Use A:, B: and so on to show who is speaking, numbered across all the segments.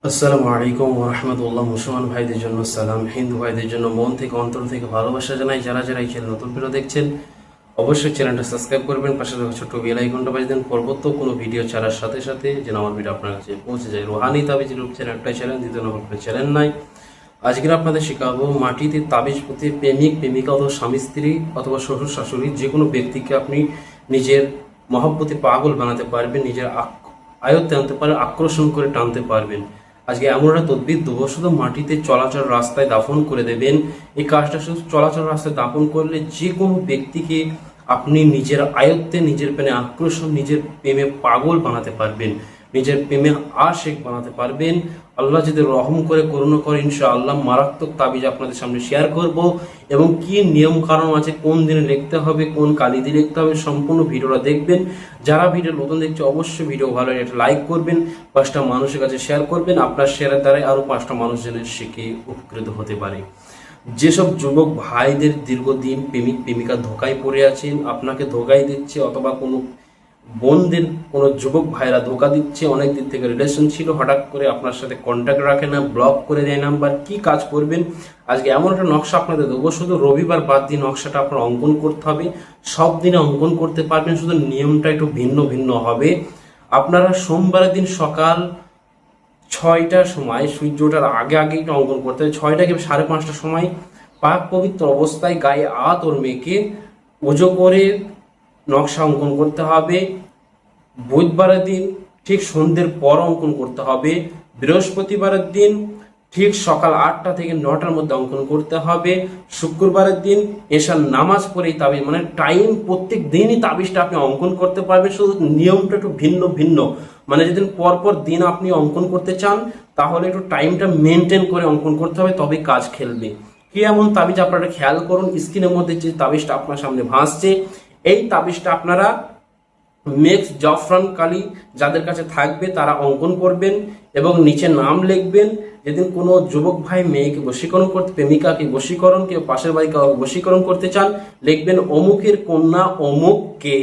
A: আসসালামু আলাইকুম ওয়া রাহমাতুল্লাহ। মুসলমান ভাইদের জন্য সালাম, হিন্দু ভাইদের জন্য মন থেকে অন্তর থেকে ভালোবাসা জানাই। যারা যারা এই চ্যানেল নতুন ভিডিও দেখছেন অবশ্যই চ্যানেলটা সাবস্ক্রাইব করবেন, পাশে থাকা ছোট্ট বেল আইকনটা বাজিয়ে দেন পরবর্তী কোনো ভিডিও ছাড়ার সাথে সাথে যেন আমার ভিডিও আপনার কাছে পৌঁছে যায়। রোহানি তাবিজ ইউটিউব চ্যানেল একটাই চ্যানেল, দ্বিতীয় নম্বর কোনো চ্যানেল নাই। আজকে আপনাদের শেখাবো মাটিতে তাবিজ পুঁতে প্রেমিক প্রেমিকা অথবা স্বামী স্ত্রী অথবা শ্বশুর শাশুড়ি যে কোনো ব্যক্তিকে আপনি নিজের মহব্বতে পাগল বানাতে পারবেন, নিজের আয়ত্তে আনতে পারবেন, আকর্ষণ করে টানতে পারবেন। আজকে এমন একটা তদবির দেবো, শুধু মাটিতে চলাচল রাস্তায় দাফন করে দেবেন। এই কাজটা শুধু চলাচল রাস্তায় দাফন করলে যে কোনো ব্যক্তিকে আপনি নিজের আয়ত্তে, নিজের প্রেমে আকর্ষণ, নিজের প্রেমে পাগল বানাতে পারবেন, নিজের প্রেমে আশেক বানাতে পারবেন। আল্লাহ যদি রহম করে করুণা করে ইনশাআল্লাহ মারাত্মক তাবিজ আপনাদের সামনে শেয়ার করব এবং কি নিয়ম কারণ আছে, কোন দিনে লিখতে হবে, কোন কালি দিয়ে লিখতে হবে, সম্পূর্ণ ভিডিওটা দেখবেন। যারা ভিডিও নতুন দেখছে অবশ্যই ভিডিও ভালো লাগে একটা লাইক করবেন, 5টা মানুষের কাছে শেয়ার করবেন। আপনার শেয়ারের দ্বারাই আরও 5টা মানুষ যেন শিখে উপকৃত হতে পারে। যেসব যুবক ভাইদের দীর্ঘদিন প্রেমিক প্রেমিকা ধোকায় পড়ে আছেন, আপনাকে ধোকাই দিচ্ছে, অথবা কোনো বোনদের কোনো যুবক ভাইরা ধোকা দিচ্ছে, অনেক দিন থেকে রিলেশন ছিল, হঠাৎ করে আপনার সাথে কন্ট্যাক্ট রাখে না, ব্লক করে দেয় নাম্বার, কি কাজ করবেন আজকে এমন একটা নকশা আপনাদের দেবো। শুধু রবিবার বাদ দিয়ে নকশাটা আপনার অঙ্কন করতে হবে, সব দিনে অঙ্কন করতে পারবেন, শুধু নিয়মটা একটু ভিন্ন ভিন্ন হবে। আপনারা সোমবারের দিন সকাল 6টার সময়, সূর্য ওঠার আগে আগে একটু অঙ্কন করতে হবে। 6টা কি 5:30টার সময় পাক পবিত্র অবস্থায় গায়ে ওর মেয়েকে উজু করে নকশা অঙ্কন করতে হবে। বুধবারের দিন ঠিক সন্ধ্যের পর অঙ্কন করতে হবে। বৃহস্পতিবারের দিন ঠিক সকাল 8টা থেকে 9টার মধ্যে অঙ্কন করতে হবে। শুক্রবারের দিন এশার নামাজ পড়েই তাবিজ, মানে টাইম প্রত্যেক দিনই তাবিজটা আপনি অঙ্কন করতে পারবেন, শুধু নিয়মটা একটু ভিন্ন ভিন্ন। মানে যেদিন পরপর দিন আপনি অঙ্কন করতে চান তাহলে একটু টাইমটা মেনটেন করে অঙ্কন করতে হবে, তবে কাজ খেলবে। কি এমন তাবিজ আপনারা খেয়াল করুন, স্ক্রিনের মধ্যে যে তাবিজটা আপনার সামনে ভাসছে, এই তাবিজটা আপনারা মিক্স জাফরান কালি যাদের কাছে থাকবে তারা অঙ্কন করবেন এবং নিচে নাম লিখবেন। যেদিন কোনো যুবক ভাই মেয়েকে বশীকরণ করতে, প্রেমিকাকে বশীকরণ, কেউ পাশের বাড়ি কাউকে বশীকরণ করতে চান, লিখবেন অমুকের কন্যা অমুককে,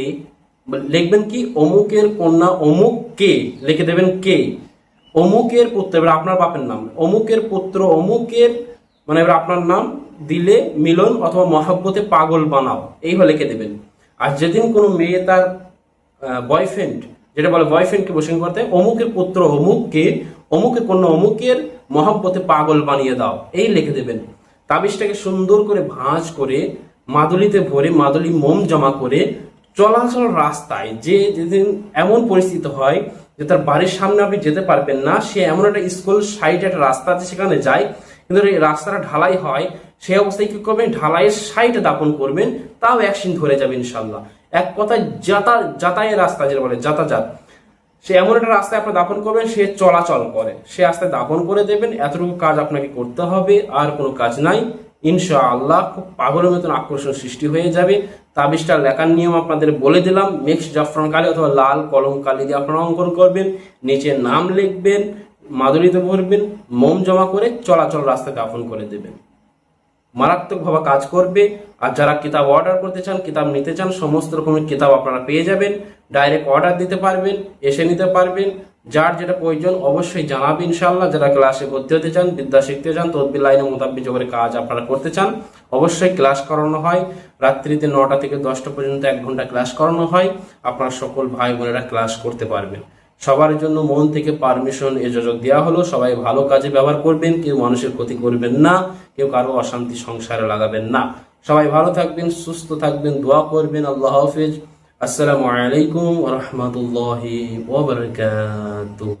A: লিখবেন কি অমুকের কন্যা অমুককে, লিখে দেবেন কে, অমুকের পুত্র, এবার আপনার বাপের নাম, অমুকের পুত্র অমুকের, মানে এবার আপনার নাম দিলে মিলন অথবা মহাব্বতে পাগল বানাও, এইভাবে লিখে দেবেন। আর যেদিন কোনো মেয়ে তার বয়ফ্রেন্ড, যেটা বলে বয়ফ্রেন্ডকে বশীকরণ করতে, অমুকের পুত্র অমুককে, অমুকের কন্যা অমুকের মহব্বতে পাগল বানিয়ে দাও, এই লিখে দেবেন। তাবিজটাকে সুন্দর করে ভাঁজ করে মাদুলিতে ভরে, মাদুলি মোম জমা করে চলাচল রাস্তায়, যে যেদিন এমন পরিস্থিতি হয় যে তার বাড়ির সামনে আপনি যেতে পারবেন না, সে এমন একটা স্কুল সাইডে একটা রাস্তা আছে সেখানে যায়, কিন্তু এই রাস্তাটা ঢালাই হয়, সেই অবস্থায় কি করবেন, ঢালাইয়ের সাইডে দাপন করবেন, তাও অ্যাকশন ধরে যাবে ইনশাল্লাহ। এক কথায় যাতায়াতের রাস্তা যেটা বলে যাতায়াত, সে এমন একটা রাস্তায় আপনি দাপন করবেন, সে চলাচল করে, সে রাস্তায় দাপন করে দেবেন। এতটুকু কাজ আপনাকে করতে হবে, আর কোনো কাজ নাই। ইনশাআল্লাহ খুব পাগলের মতন আকর্ষণ সৃষ্টি হয়ে যাবে। তাবিজটা লেখার নিয়ম আপনাদের বলে দিলাম, মিক্স জাফরান কালি অথবা লাল কলম কালি দিয়ে আপনারা অঙ্কন করবেন, নিচে নাম লিখবেন, মাদুলিতে ভরবেন, মোম জমা করে চলাচল রাস্তায় দাফন করে দেবেন। মারাত্মকভাবে কাজ করবে। আর যারা কিতাব অর্ডার করতে চান, কিতাব নিতে চান, সমস্ত রকমের কিতাব আপনারা পেয়ে যাবেন। ডাইরেক্ট অর্ডার দিতে পারবেন, এসে নিতে পারবেন। যার যেটা প্রয়োজন অবশ্যই জানাবেন ইনশাআল্লাহ। যারা ক্লাসে ভর্তি হতে চান, বিদ্যা শিখতে চান, তদবির লাইনে মোতাবেক করে কাজ আপনারা করতে চান, অবশ্যই ক্লাস করানো হয়। রাত্রিতে 9টা থেকে 10টা পর্যন্ত 1 ঘন্টা ক্লাস করানো হয়। আপনার সকল ভাই বোনেরা ক্লাস করতে পারবেন। সবার জন্য মন থেকে পারমিশন এজজক দেওয়া হলো, সবাই ভালো কাজে ব্যবহার করবেন, কেউ মানুষের ক্ষতি করবেন না, কেউ কারো অশান্তি সংসারে লাগাবেন না। সবাই ভালো থাকবেন, সুস্থ থাকবেন, দোয়া করবেন। আল্লাহ হাফেজ। আসসালামু আলাইকুম ওয়া রাহমাতুল্লাহি ওয়া বারাকাতুহু।